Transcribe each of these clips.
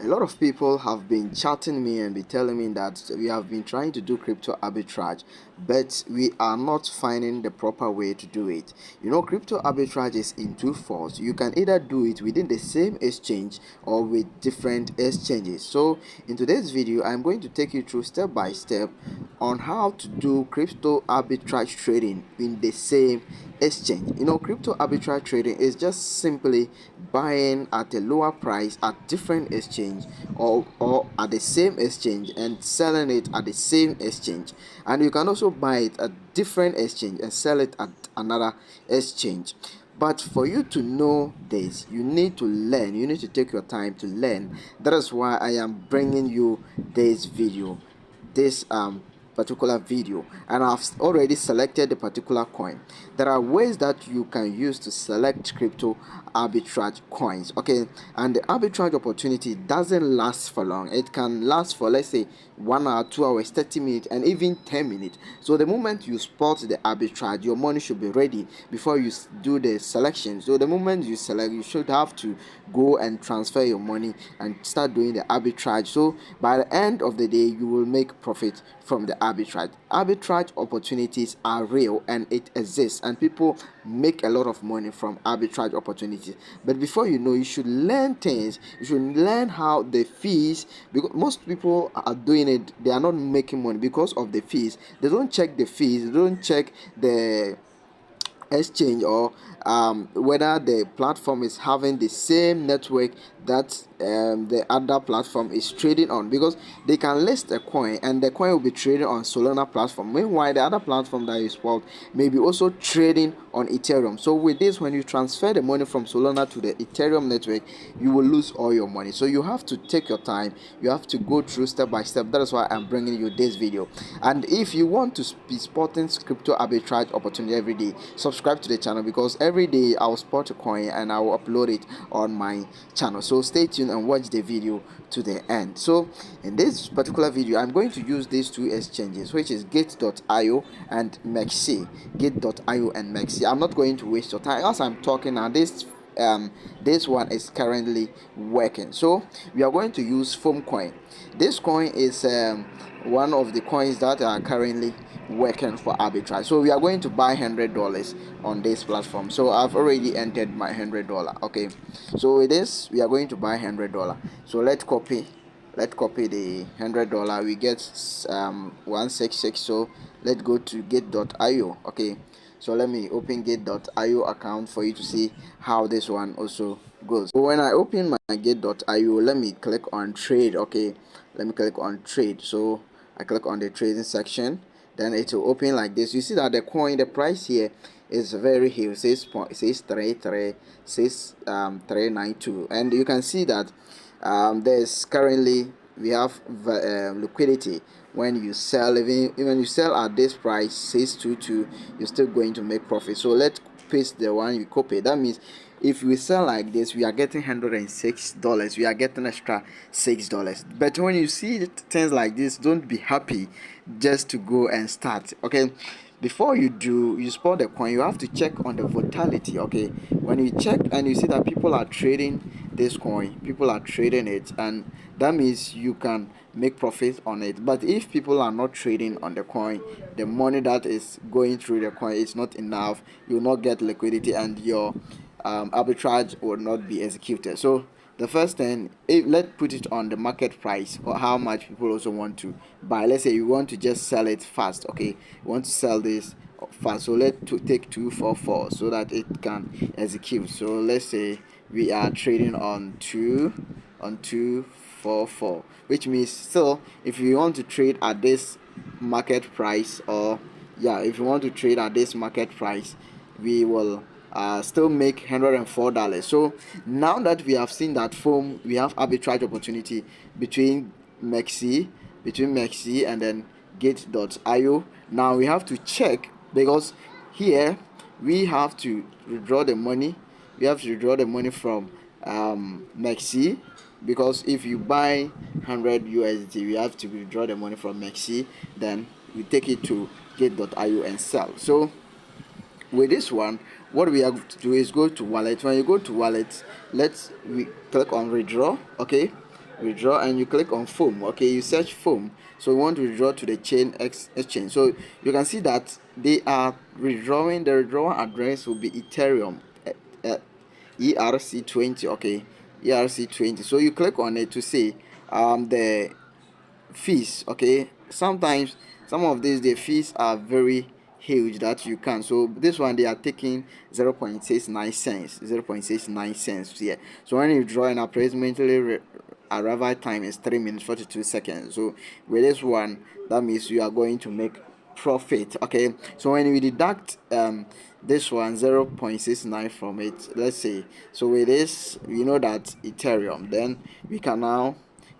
A lot of people have been chatting me and be telling me that we have been trying to do crypto arbitrage, but we are not finding the proper way to do it. Crypto arbitrage is in two folds. You can either do it within the same exchange or with different exchanges. So in today's video, I'm going to take you through step by step on how to do crypto arbitrage trading in the same exchange. Crypto arbitrage trading is just simply buying at a lower price at different exchange or at the same exchange and selling it at the same exchange. And you can also buy it at different exchange and sell it at another exchange. But for you to know this, you need to learn. You need to take your time to learn. That is why I am bringing you this video, this particular video, and I've already selected the particular coin. There are ways that you can use to select crypto arbitrage coins, okay? And the arbitrage opportunity doesn't last for long. It can last for, let's say, 1 hour, 2 hours, 30 minutes, and even 10 minutes. So the moment you spot the arbitrage, your money should be ready before you do the selection. So the moment you select, you should have to go and transfer your money and start doing the arbitrage. So by the end of the day, you will make profit from the arbitrage. Arbitrage opportunities are real and it exists, and people make a lot of money from arbitrage opportunities. But before you know, you should learn things. You should learn how the fees, because most people are doing it, they are not making money because of the fees. They don't check the fees, they don't check the exchange or whether the platform is having the same network that the other platform is trading on, because they can list a coin and the coin will be trading on Solana platform, meanwhile the other platform that is spot may be also trading on Ethereum. So with this, when you transfer the money from Solana to the Ethereum network, you will lose all your money. So you have to take your time, you have to go through step by step. That is why I'm bringing you this video. And if you want to be spotting crypto arbitrage opportunity every day, subscribe to the channel, because every day I'll spot a coin and I will upload it on my channel. So stay tuned and watch the video to the end. So in this particular video, I'm going to use these two exchanges, which is gate.io and Mexi. Gate.io and Mexi. I'm not going to waste your time as I'm talking now. This one is currently working, so we are going to use foam coin. This coin is one of the coins that are currently working for arbitrage. So we are going to buy $100 on this platform. So I've already entered my $100. Okay, so with this we are going to buy $100. So let's copy the $100. We get 166. So let's go to gate.io. okay, so let me open gate.io account for you to see how this one also goes. So when I open my gate.io, let me click on trade. Okay, let me click on trade. So I click on the trading section, then it will open like this. You see that the coin, the price here is very huge. Says 392, and you can see that there's currently we have liquidity. When you sell, even you sell at this price 622, you're still going to make profit. So let's paste the one you copy. That means if we sell like this, we are getting $106. We are getting extra $6. But when you see things like this, don't be happy just to go and start. Okay, before you spot the coin, you have to check on the volatility. Okay, when you check and you see that people are trading this coin, people are trading it, and that means you can make profit on it. But if people are not trading on the coin, the money that is going through the coin is not enough, you will not get liquidity and your arbitrage will not be executed. So the first thing, let's put it on the market price, or how much people also want to buy. Let's say you want to just sell it fast. Okay, you want to sell this fast, so let's take 244 so that it can execute. So let's say we are trading on 244, which means still if you want to trade at this market price, or if you want to trade at this market price, we will still make $104. So now that we have seen that foam, we have arbitrage opportunity between Mexi and then gate.io. Now we have to check, because here we have to withdraw the money. We have to withdraw the money from Mexi, because if you buy 100 USD, we have to withdraw the money from Mexi, then we take it to gate.io and sell. So with this one, what we have to do is go to wallet. When you go to wallet, we click on withdraw. Okay, withdraw, and you click on foam. Okay, you search foam. So we want to withdraw to the chain exchange. So you can see that they are withdrawing. The withdrawal address will be Ethereum, uh, ERC20. Okay, ERC20. So you click on it to see the fees. Okay, sometimes some of these the fees are very huge that you can. So this one they are taking 0.69 cents, 0.69 cents here. So when you draw an approximately arrival time is 3 minutes 42 seconds. So with this one, that means you are going to make profit. Okay, so when we deduct this one 0.69 from it, let's say, so with this you know that Ethereum, then we can now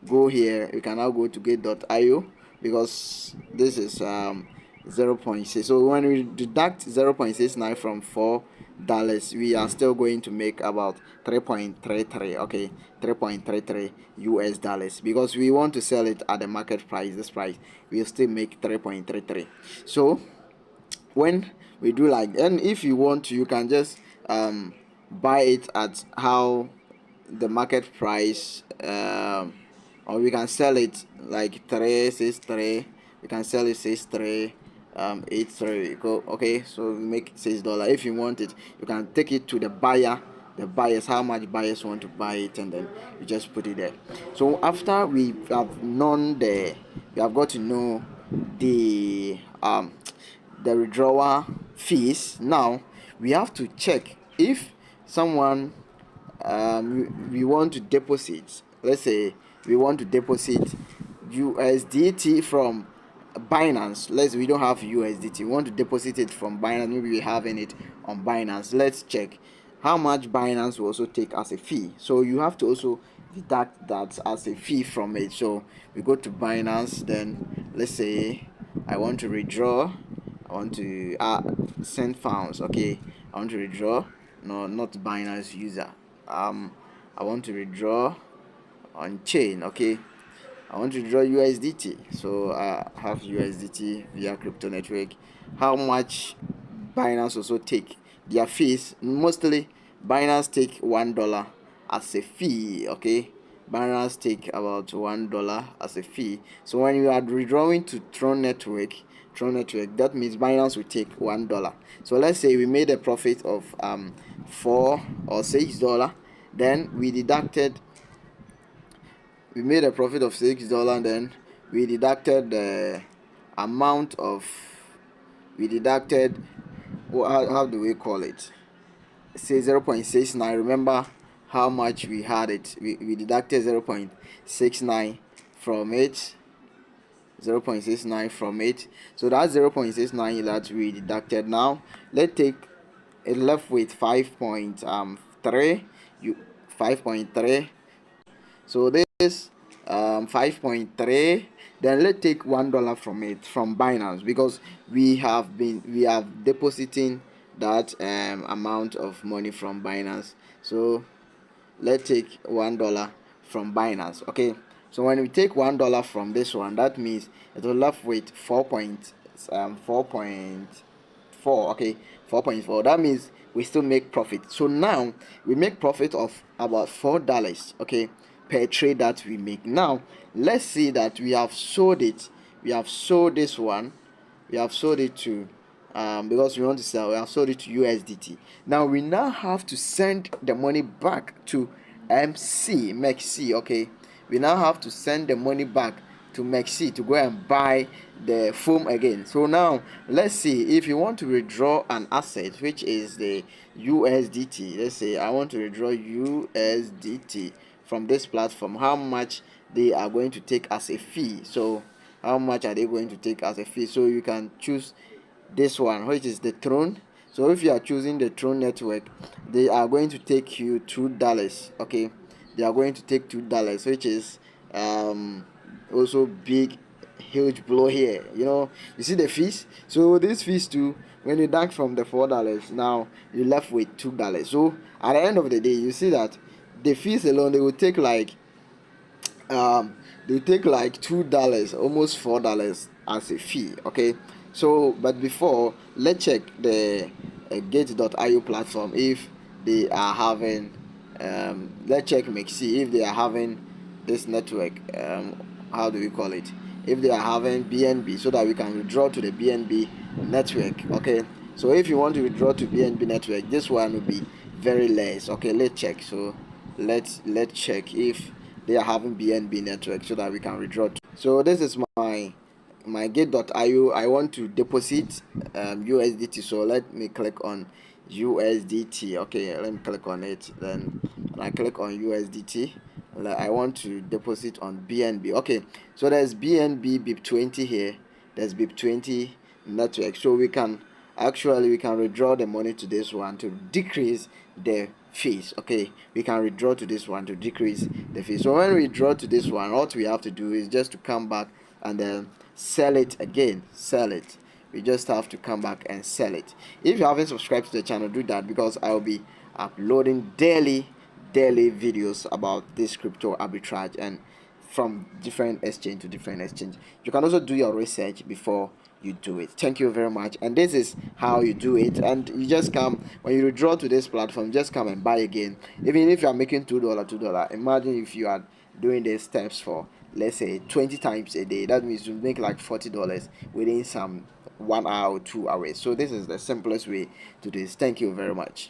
go here. We can now go to get.io, because this is 0.6. So when we deduct 0.69 from $4, we are still going to make about 3.33. Okay, 3.33 US dollars, because we want to sell it at the market price. This price we'll still make 3.33. So when we do like, and if you want to, you can just buy it at how the market price, or we can sell it like 363. We can sell it 63 83. Go. Okay, so we make $6. If you want it, you can take it to the buyer, the buyers, how much buyers want to buy it, and then you just put it there. So after we have known we have got to know the withdrawal fees. Now we have to check if someone we want to deposit. Let's say we want to deposit USDT from Binance. We don't have USDT, we want to deposit it from Binance. Maybe we having it on Binance. Let's check how much Binance will also take as a fee. So you have to also deduct that as a fee from it. So we go to Binance, then let's say I want to withdraw. I want to send funds. Okay, I want to withdraw. No, not Binance user. I want to withdraw on chain. Okay, I want to withdraw USDT. So I have USDT via crypto network. How much Binance also take their fees? Mostly Binance take $1 as a fee. Okay, Binance take about $1 as a fee. So when you are withdrawing to Tron network, that means Binance will take $1. So let's say we made a profit of $4 or $6. Then we made a profit of $6. Then we deducted the amount of, how do we call it, say 0.69. remember how much we had it. We deducted 0.69 from it. 0.69 from it. So that's 0.69 that we deducted. Now let's take it, left with 5.3. 5.3. So this 5.3. Then let's take $1 from it, from Binance, because we have depositing that amount of money from Binance. So let's take $1 from Binance. Okay, so when we take $1 from this one, that means it will left with 4.4. Okay, 4.4. That means we still make profit. So now we make profit of about $4. Okay, per trade that we make. Now let's see that we have sold it. We have sold this one. We have sold it to because we want to sell. We have sold it to USDT. Now we have to send the money back to MEXC. Okay, we now have to send the money back to MEXC to go and buy the foam again. So now let's see, if you want to withdraw an asset, which is the USDT. Let's say I want to withdraw USDT from this platform, how much they are going to take as a fee. So how much are they going to take as a fee? So you can choose this one, which is the Tron. So if you are choosing the Tron network, they are going to take you $2. Okay, they are going to take $2, which is also big, huge blow here. You see the fees. So these fees too, when you deduct from the $4, now you're left with $2. So at the end of the day, you see that the fees alone, they will take like $2, almost $4 as a fee. Okay, so but before, let's check the Gate.io platform if they are having let's check MEXC if they are having this network, how do we call it, if they are having BNB, so that we can withdraw to the BNB network. Okay, so if you want to withdraw to BNB network, this one will be very less. Okay, let's check. So let's check if they are having BNB network, so that we can withdraw to. So this is my gate.io. I want to deposit USDT, so let me click on USDT. Okay, let me click on it. Then when I click on USDT, I want to deposit on BNB. Okay, so there's BNB BIP20 here, there's BIP20 network, so we can withdraw the money to this one to decrease the fees. Okay, we can withdraw to this one to decrease the fees. So when we withdraw to this one, what we have to do is just to come back and then sell it again. We just have to come back and sell it. If you haven't subscribed to the channel, do that, because I'll be uploading daily videos about this crypto arbitrage, and from different exchange to different exchange. You can also do your research before you do it. Thank you very much. And this is how you do it. And you just come, when you withdraw to this platform, just come and buy again. Even if you are making $2, imagine if you are doing these steps for, let's say, 20 times a day. That means you make like $40 within some 1 hour or 2 hours. So this is the simplest way to do this. Thank you very much.